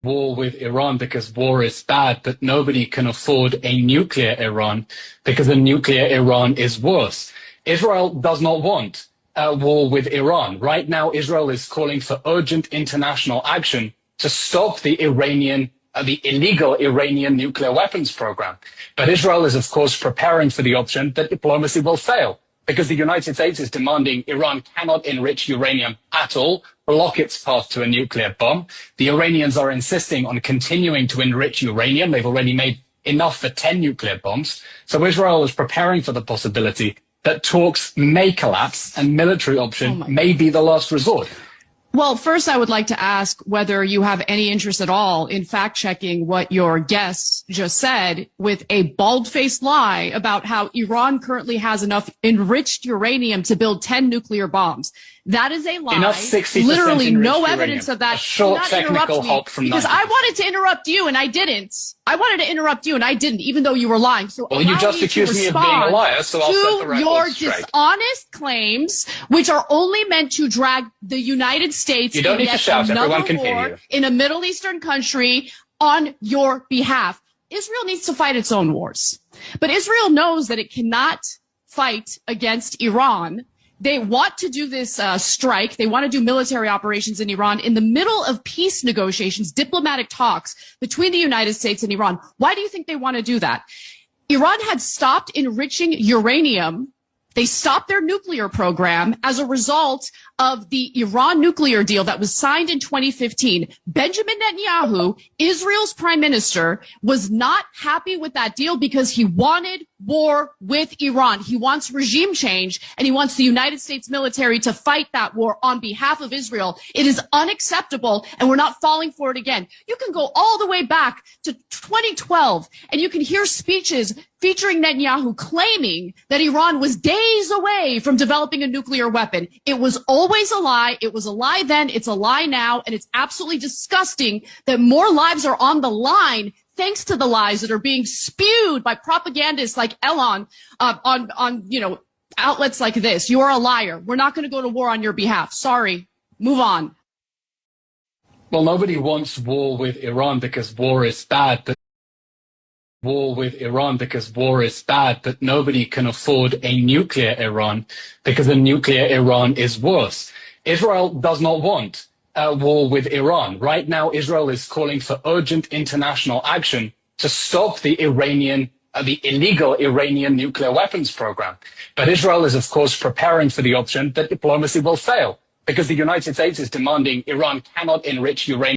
war with Iran because war is bad, but nobody can afford a nuclear Iran because a nuclear Iran is worse. Israel does not want a war with Iran. Right now, Israel is calling for urgent international action to stop the illegal Iranian nuclear weapons program. But Israel is, of course, preparing for the option that diplomacy will fail, because the United States is demanding Iran cannot enrich uranium at all, block its path to a nuclear bomb. The Iranians are insisting on continuing to enrich uranium. They've already made enough for 10 nuclear bombs. So Israel is preparing for the possibility that talks may collapse and military option may be the last resort. Well, first, I would like to ask whether you have any interest at all in fact-checking what your guest just said with a bald-faced lie about how Iran currently has enough enriched uranium to build 10 nuclear bombs. That is a lie. Enough 60% Literally no uranium. evidence of that. A short technical hop from because 90%. I wanted to interrupt you and I didn't. I wanted to interrupt you and I didn't, even though you were lying. So well, you just accused me of being a liar, so I'll set the record your straight. Dishonest claims, which are only meant to drag the United States you don't need to shout, everyone can hear you. In a Middle Eastern country on your behalf. Israel needs to fight its own wars. But Israel knows that it cannot fight against Iran. They want to do this strike. They want to do military operations in Iran in the middle of peace negotiations, diplomatic talks between the United States and Iran. Why do you think they want to do that? Iran had stopped enriching uranium. They stopped their nuclear program as a result of the Iran nuclear deal that was signed in 2015. Benjamin Netanyahu, Israel's prime minister, was not happy with that deal because he wanted war with Iran. He wants regime change, and he wants the United States military to fight that war on behalf of Israel. It is unacceptable, and we're not falling for it again. You can go all the way back to 2012, and you can hear speeches featuring Netanyahu claiming that Iran was days away from developing a nuclear weapon. It was always a lie. It was a lie then. It's a lie now. And it's absolutely disgusting that more lives are on the line thanks to the lies that are being spewed by propagandists like Elon on outlets like this. You are a liar. We're not going to go to war on your behalf. Sorry. Move on. Well, nobody wants war with Iran because war is bad, but but nobody can afford a nuclear Iran because a nuclear Iran is worse. Israel does not want a war with Iran. Right now, Israel is calling for urgent international action to stop the illegal Iranian nuclear weapons program. But Israel is, of course, preparing for the option that diplomacy will fail, because the United States is demanding Iran cannot enrich uranium.